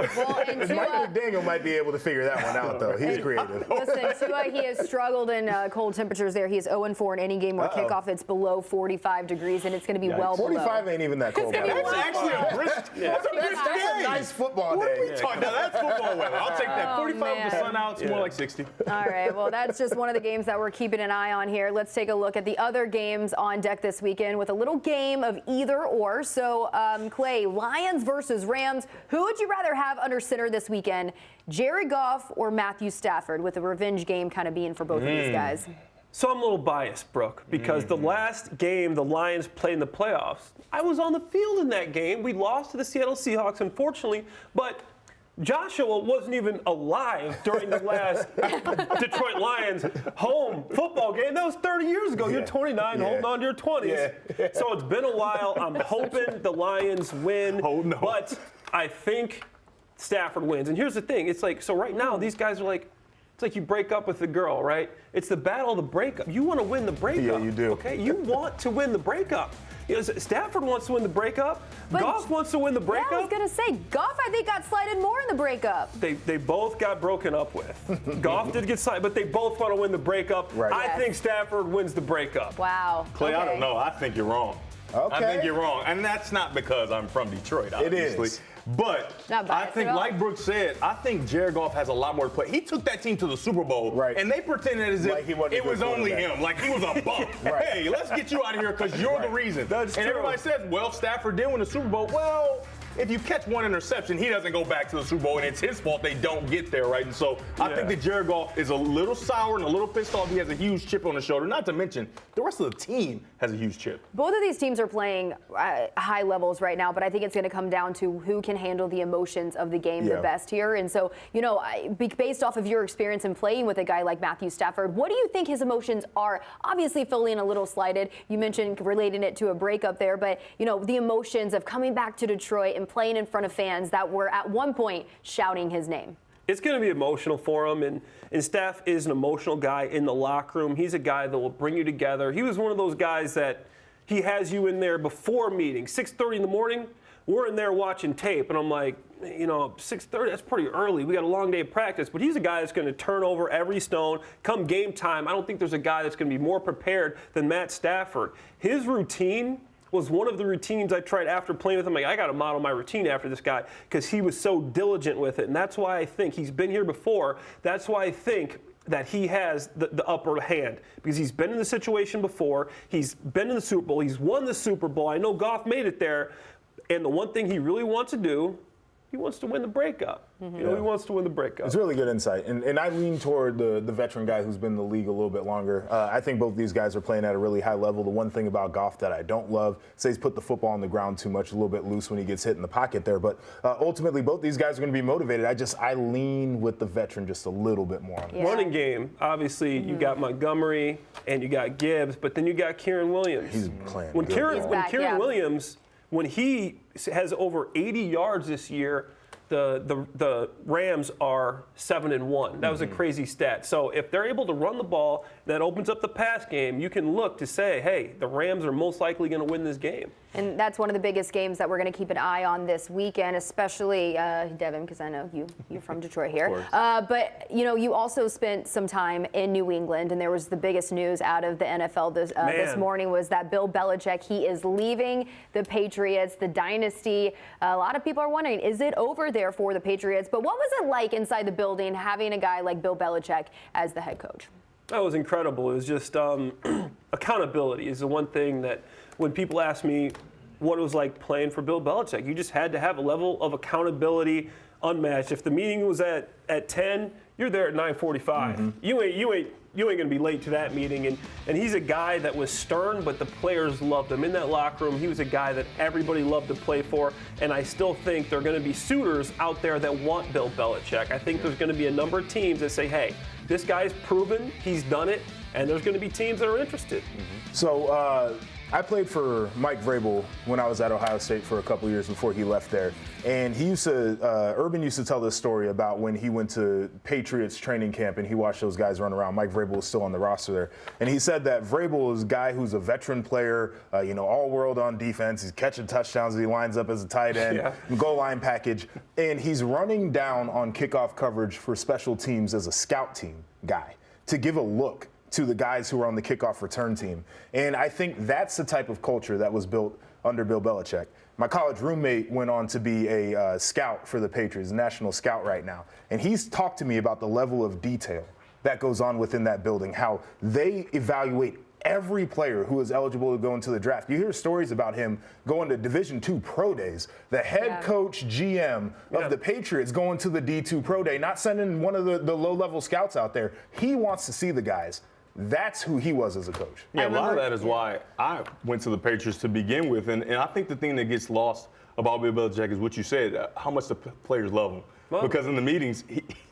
and Mike McDaniel might be able to figure that one out, though. He's creative. Listen, Tua, he has struggled in cold temperatures there. He is 0-4 in any game where kickoff it's below 45 degrees, and it's going to be well 45 below. ain't even that cold. That's actually a brisk. That's a nice football day. Now that's football weather. I'll take that. 45 with the sun out. It's more like 60. All right, well, that's just one of the games that we're keeping an eye on here. Let's take a look at the other games on deck this weekend with a little game of either or. So, Clay, Lions versus Rams. Who would you rather have under center this weekend, Jared Goff or Matthew Stafford, with a revenge game kind of being for both of these guys? So I'm a little biased, Brooke, because the last game the Lions played in the playoffs, I was on the field in that game. We lost to the Seattle Seahawks, unfortunately, but Joshua wasn't even alive during the last Detroit Lions home football game. That was 30 years ago. You're 29, holding on to your 20s. So it's been a while. I'm hoping the Lions win, but I think Stafford wins. And here's the thing. It's like, so right now, these guys are like, it's like you break up with a girl, right? It's the battle of the breakup. You want to win the breakup. Yeah, you do. Okay? You want to win the breakup. You know, Stafford wants to win the breakup. But Goff wants to win the breakup. Yeah, I was going to say, Goff, I think, got slighted more in the breakup. They both got broken up with. Goff did get slighted, but they both want to win the breakup. Right. I think Stafford wins the breakup. Wow. Clay, I don't know. I think you're wrong. Okay. I think you're wrong. And that's not because I'm from Detroit, obviously. It is. But Not I biased think, at all. like Brooks said, I think Jared Goff has a lot more to play. He took that team to the Super Bowl, Right. and they pretended as Like if he wasn't a it good was only quarterback. him, like he was a bump. Right. Hey, let's get you out of here because you're the reason. That's and true. everybody says, well, Stafford did win the Super Bowl. Well, if you catch one interception, he doesn't go back to the Super Bowl, and it's his fault they don't get there, right? And so I think that Jared Goff is a little sour and a little pissed off. He has a huge chip on his shoulder. Not to mention, the rest of the team has a huge chip. Both of these teams are playing high levels right now, but I think it's going to come down to who can handle the emotions of the game the best here. And so, based off of your experience in playing with a guy like Matthew Stafford, what do you think his emotions are? Obviously, feeling a little slighted. You mentioned relating it to a breakup there, but, the emotions of coming back to Detroit and playing in front of fans that were at one point shouting his name. It's going to be emotional for him, and Steph is an emotional guy in the locker room. He's a guy that will bring you together. He was one of those guys that he has you in there before meetings, 6:30 in the morning. We're in there watching tape, and I'm like, 6:30, that's pretty early. We got a long day of practice, but he's a guy that's going to turn over every stone. Come game time, I don't think there's a guy that's going to be more prepared than Matt Stafford. His routine was one of the routines I tried after playing with him. Like, I got to model my routine after this guy because he was so diligent with it. And that's why I think he's been here before. That's why I think that he has the upper hand because he's been in the situation before. He's been in the Super Bowl. He's won the Super Bowl. I know Goff made it there. And the one thing he really wants to do, he wants to win the breakup. He wants to win the breakup. It's really good insight. And I lean toward the veteran guy who's been in the league a little bit longer. I think both these guys are playing at a really high level. The one thing about Goff that I don't love is he's put the football on the ground too much, a little bit loose when he gets hit in the pocket there. But ultimately, both these guys are going to be motivated. I lean with the veteran just a little bit more on this. Running game, obviously, you got Montgomery and you got Gibbs, but then you got Kieran Williams. He's playing When good. Kieran back, yeah. Williams, when he has over 80 yards this year, the Rams are 7-1. That was a crazy stat. So if they're able to run the ball, that opens up the pass game. You can look to say, hey, the Rams are most likely going to win this game. And that's one of the biggest games that we're going to keep an eye on this weekend, especially Devin, because I know you're from Detroit here. But you also spent some time in New England, and there was the biggest news out of the NFL this morning was that Bill Belichick, he is leaving the Patriots, the dynasty. A lot of people are wondering, is it over there for the Patriots? But what was it like inside the building having a guy like Bill Belichick as the head coach? That was incredible. It was just accountability is the one thing that when people ask me what it was like playing for Bill Belichick, you just had to have a level of accountability unmatched. If the meeting was at 10, you're there at 9:45. You ain't going to be late to that meeting. And he's a guy that was stern, but the players loved him. In that locker room, he was a guy that everybody loved to play for. And I still think there are going to be suitors out there that want Bill Belichick. I think there's going to be a number of teams that say, hey, this guy's proven, he's done it, and there's going to be teams that are interested. So I played for Mike Vrabel when I was at Ohio State for a couple years before he left there. And he used to, Urban used to tell this story about when he went to Patriots training camp and he watched those guys run around. Mike Vrabel was still on the roster there. And he said that Vrabel is a guy who's a veteran player, all world on defense. He's catching touchdowns as he lines up as a tight end, goal line package. And he's running down on kickoff coverage for special teams as a scout team guy to give a look to the guys who are on the kickoff return team. And I think that's the type of culture that was built under Bill Belichick. My college roommate went on to be a scout for the Patriots, a national scout right now. And he's talked to me about the level of detail that goes on within that building, how they evaluate every player who is eligible to go into the draft. You hear stories about him going to Division II Pro Days. The head coach GM of the Patriots going to the D2 Pro Day, not sending one of the low-level scouts out there. He wants to see the guys. That's who he was as a coach. Yeah, a lot of that is why I went to the Patriots to begin with. And I think the thing that gets lost about Bill Belichick is what you said, how much the players love him. Well, because in the meetings,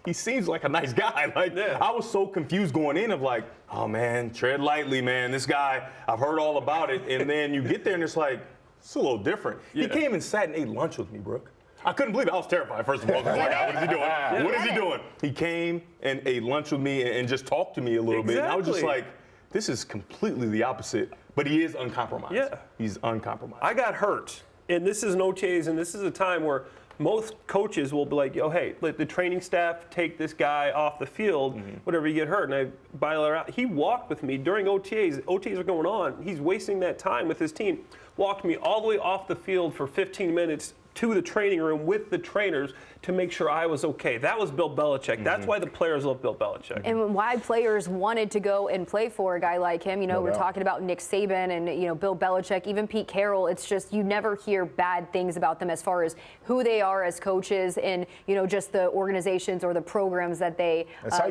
he seems like a nice guy. I was so confused going in of like, oh, man, tread lightly, man. This guy, I've heard all about it. And then you get there and it's like, it's a little different. He came and sat and ate lunch with me, Brooke. I couldn't believe it. I was terrified, first of all. I was like, what is he doing? What is he doing? He came and ate lunch with me and just talked to me a little bit. And I was just like, this is completely the opposite. But he is uncompromised. Yeah. He's uncompromised. I got hurt. And this is no chase, and this is a time where most coaches will be like, yo, hey, let the training staff take this guy off the field whenever you get hurt. And I bail her out. He walked with me during OTAs. OTAs are going on. He's wasting that time with his team. Walked me all the way off the field for 15 minutes, to the training room with the trainers to make sure I was okay. That was Bill Belichick. That's why the players love Bill Belichick. And why players wanted to go and play for a guy like him. You know, we're talking about Nick Saban and, you know, Bill Belichick, even Pete Carroll. It's just you never hear bad things about them as far as who they are as coaches and, you know, just the organizations or the programs that they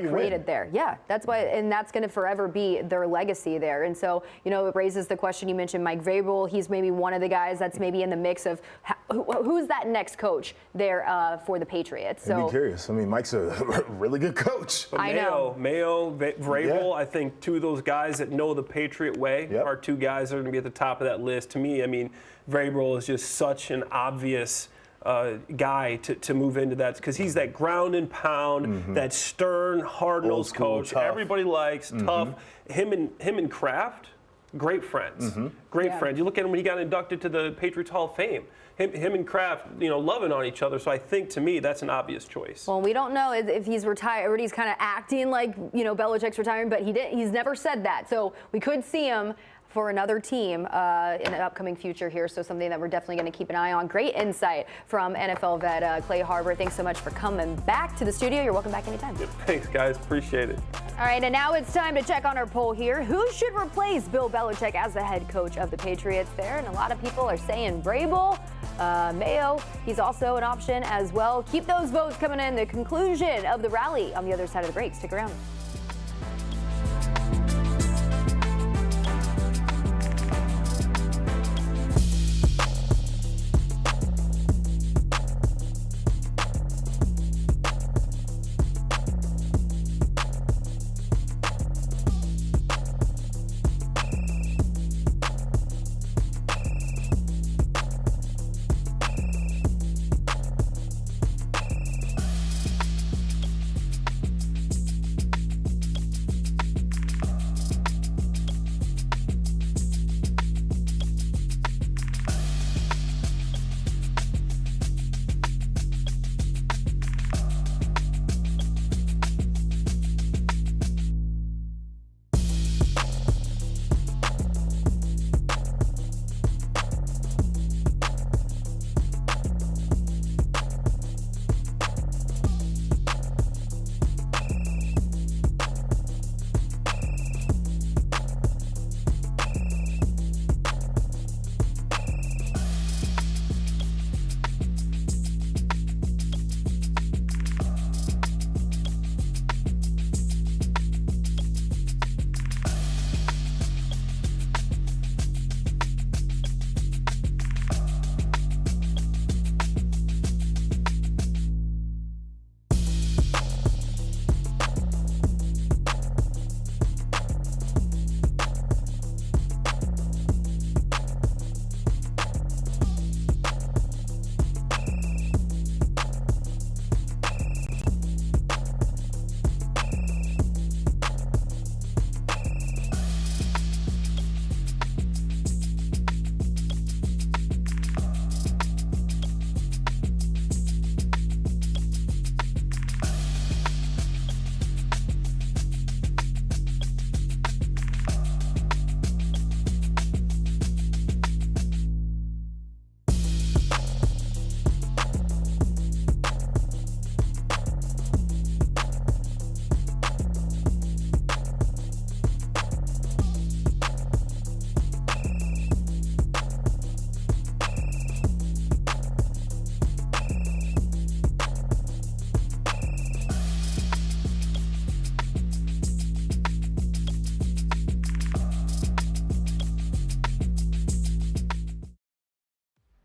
created there. Yeah, that's why, and that's going to forever be their legacy there. And so, you know, it raises the question. You mentioned Mike Vrabel. He's maybe one of the guys that's maybe in the mix of who's that next coach there for the Patriots. So I'd be curious. I mean, Mike's a really good coach. I know. Mayo, Vrabel, I think two of those guys that know the Patriot way are two guys that are going to be at the top of that list. To me, I mean, Vrabel is just such an obvious guy to move into that because he's that ground and pound, that stern, hard-nosed coach. Tough. Everybody likes, tough. Him and Kraft, great friends. Great friends. You look at him when he got inducted to the Patriots Hall of Fame. Him and Kraft, you know, loving on each other. So I think, to me, that's an obvious choice. Well, we don't know if he's retired. He's kind of acting like, you know, Belichick's retiring, but he's never said that. So we could see him for another team in an upcoming future here. So something that we're definitely going to keep an eye on. Great insight from NFL vet Clay Harbor. Thanks so much for coming back to the studio. You're welcome back anytime. Thanks, guys. Appreciate it. All right, and now it's time to check on our poll here. Who should replace Bill Belichick as the head coach of the Patriots there? And a lot of people are saying Vrabel. Mayo, he's also an option as well. Keep those votes coming in. The conclusion of the rally on the other side of the break. Stick around.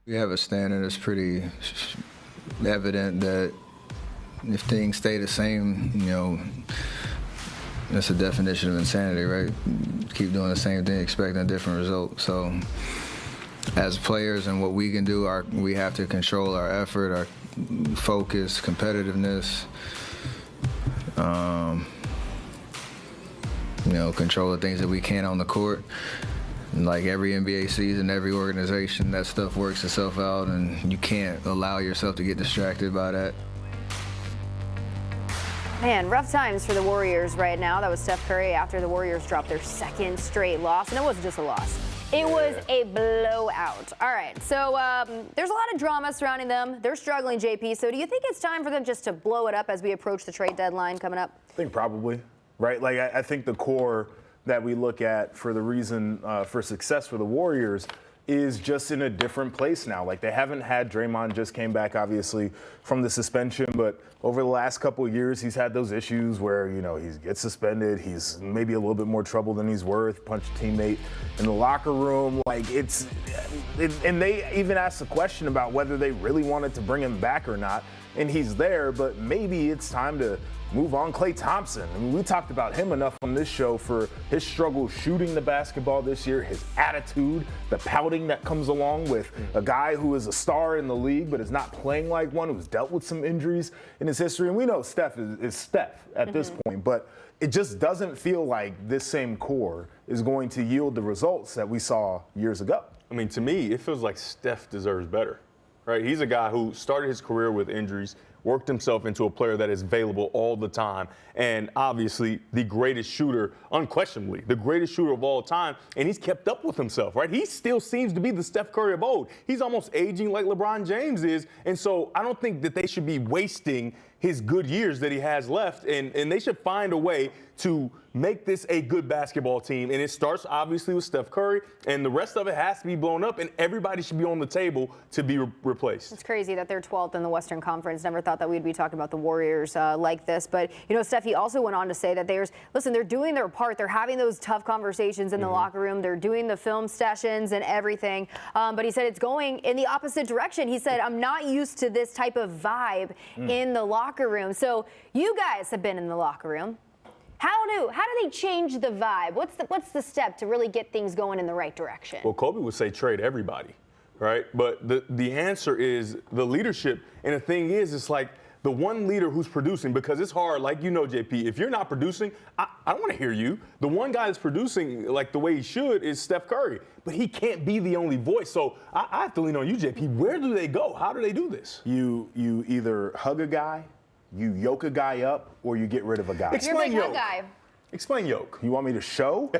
We have a standard that's pretty evident that if things stay the same, you know, that's a definition of insanity, right? Keep doing the same thing, expecting a different result. So as players and what we can do, we have to control our effort, our focus, competitiveness, you know, control the things that we can on the court. And like every NBA season, every organization, that stuff works itself out, and you can't allow yourself to get distracted by that. Man, rough times for the Warriors right now. That was Steph Curry after the Warriors dropped their second straight loss. And it wasn't just a loss. It was a blowout. All right, so there's a lot of drama surrounding them. They're struggling, JP. So do you think it's time for them just to blow it up as we approach the trade deadline coming up? I think probably, right? Like, I think the core that we look at for the reason for success for the Warriors is just in a different place now. Like, they haven't had Draymond just came back, obviously, from the suspension, but over the last couple of years, he's had those issues where, you know, he gets suspended, he's maybe a little bit more trouble than he's worth, punched a teammate in the locker room. Like, and they even asked the question about whether they really wanted to bring him back or not, and he's there, but maybe it's time to move on. Klay Thompson. I mean, we talked about him enough on this show for his struggle shooting the basketball this year, his attitude, the pouting that comes along with a guy who is a star in the league but is not playing like one, who's dealt with some injuries in his history. And we know Steph is Steph at this point, but it just doesn't feel like this same core is going to yield the results that we saw years ago. I mean, to me, it feels like Steph deserves better, right? He's a guy who started his career with injuries, worked himself into a player that is available all the time, and obviously the greatest shooter, unquestionably, the greatest shooter of all time, and he's kept up with himself, right? He still seems to be the Steph Curry of old. He's almost aging like LeBron James is, and so I don't think that they should be wasting his good years that he has left, and they should find a way to make this a good basketball team. And it starts obviously with Steph Curry, and the rest of it has to be blown up, and everybody should be on the table to be replaced. It's crazy that they're 12th in the Western Conference. Never thought that we'd be talking about the Warriors like this. But, you know, Steph, he also went on to say that they're doing their part. They're having those tough conversations in the locker room. They're doing the film sessions and everything. But he said it's going in the opposite direction. He said, I'm not used to this type of vibe in the locker room. So you guys have been in the locker room. How do they change the vibe? What's the step to really get things going in the right direction? Well, Kobe would say trade everybody, right? But the answer is the leadership. And the thing is, it's like the one leader who's producing, because it's hard, like you know, JP, if you're not producing, I don't want to hear you. The one guy that's producing like the way he should is Steph Curry, but he can't be the only voice. So I have to lean on you, JP. Where do they go? How do they do this? You either hug a guy, you yoke a guy up, or you get rid of a guy. Explain You're a big yoke. hug guy. Explain yoke. You want me to show?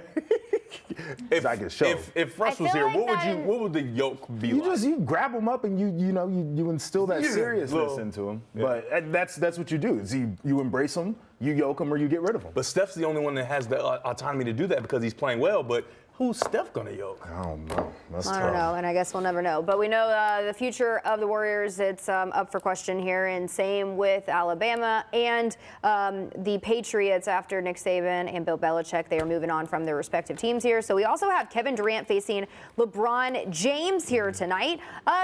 If I can show. If Russ was feel here, like what would the yoke be like? You grab him up and you instill that Yeah, seriousness little- into him. Yeah. But that's what you do. Is you embrace him, you yoke him, or you get rid of him. But Steph's the only one that has the autonomy to do that because he's playing well. But who's Steph gonna yoke? I don't know. That's I tough. don't know, and I guess we'll never know. But we know the future of the Warriors, it's up for question here, and same with Alabama and the Patriots after Nick Saban and Bill Belichick. They are moving on from their respective teams here. So we also have Kevin Durant facing LeBron James here tonight.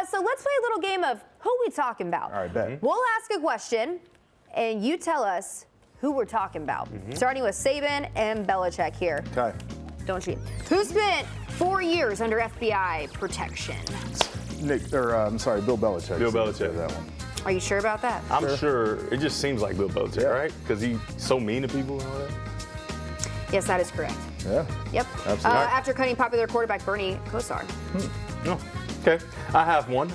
So let's play a little game of who we talking about. All right, bet. We'll ask a question, and you tell us who we're talking about. Starting with Saban and Belichick here. Okay. Don't cheat. Who spent 4 years under FBI protection? Bill Belichick. Bill So Belichick. That one. Are you sure about that? I'm sure it just seems like Bill Belichick, Yeah. right? Because he's so mean to people and all that. Yes, that is correct. Yeah. Yep. Absolutely. After cutting popular quarterback Bernie Kosar. No. Okay. I have one.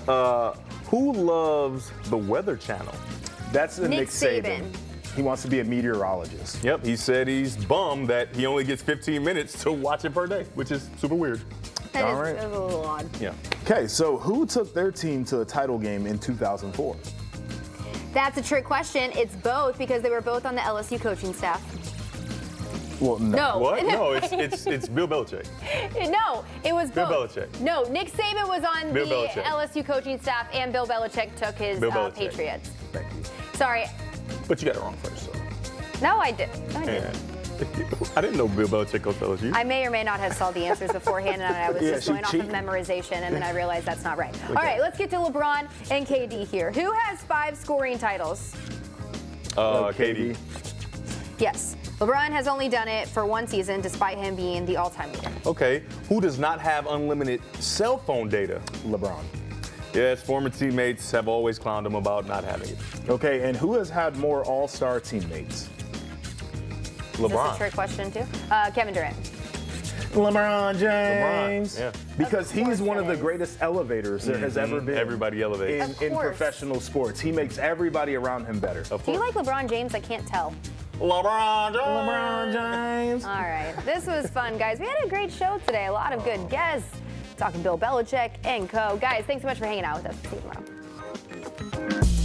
Who loves the Weather Channel? That's a Nick Nick Saban. Saban. He wants to be a meteorologist. Yep. He said he's bummed that he only gets 15 minutes to watch it per day, which is super weird. That All is right. a little odd. Yeah. Okay, so who took their team to the title game in 2004? That's a trick question. It's both because they were both on the LSU coaching staff. Well, no. No. What? No, it's Bill Belichick. No, it was Bill both. Belichick. No, Nick Saban was on Bill the Belichick. LSU coaching staff, and Bill Belichick took his Bill Belichick. Patriots. Thank you. Sorry. But you got it wrong first, so. No, I did. No, I didn't. Yeah. I didn't know Bill Belichick coached LSU. I may or may not have saw the answers beforehand, and I was Yeah, just she going off of cheated. memorization, and then I realized that's not right. All right, let's get to LeBron and KD here. Who has 5 scoring titles? KD. Yes. LeBron has only done it for 1 season, despite him being the all-time leader. Okay. Who does not have unlimited cell phone data? LeBron. Yes, former teammates have always clowned him about not having it. Okay, and who has had more all-star teammates? Is this a LeBron. trick question, too? Kevin Durant. LeBron James. LeBron, yeah. Because Of course he's one it of the is. greatest elevators there has ever been. Everybody elevates. Of in course. professional sports. He makes everybody around him better. Of Do you course. like LeBron James? I can't tell. LeBron James. All right. This was fun, guys. We had a great show today. A lot of good guests. Talking Bill Belichick and co. Guys, thanks so much for hanging out with us. See you tomorrow.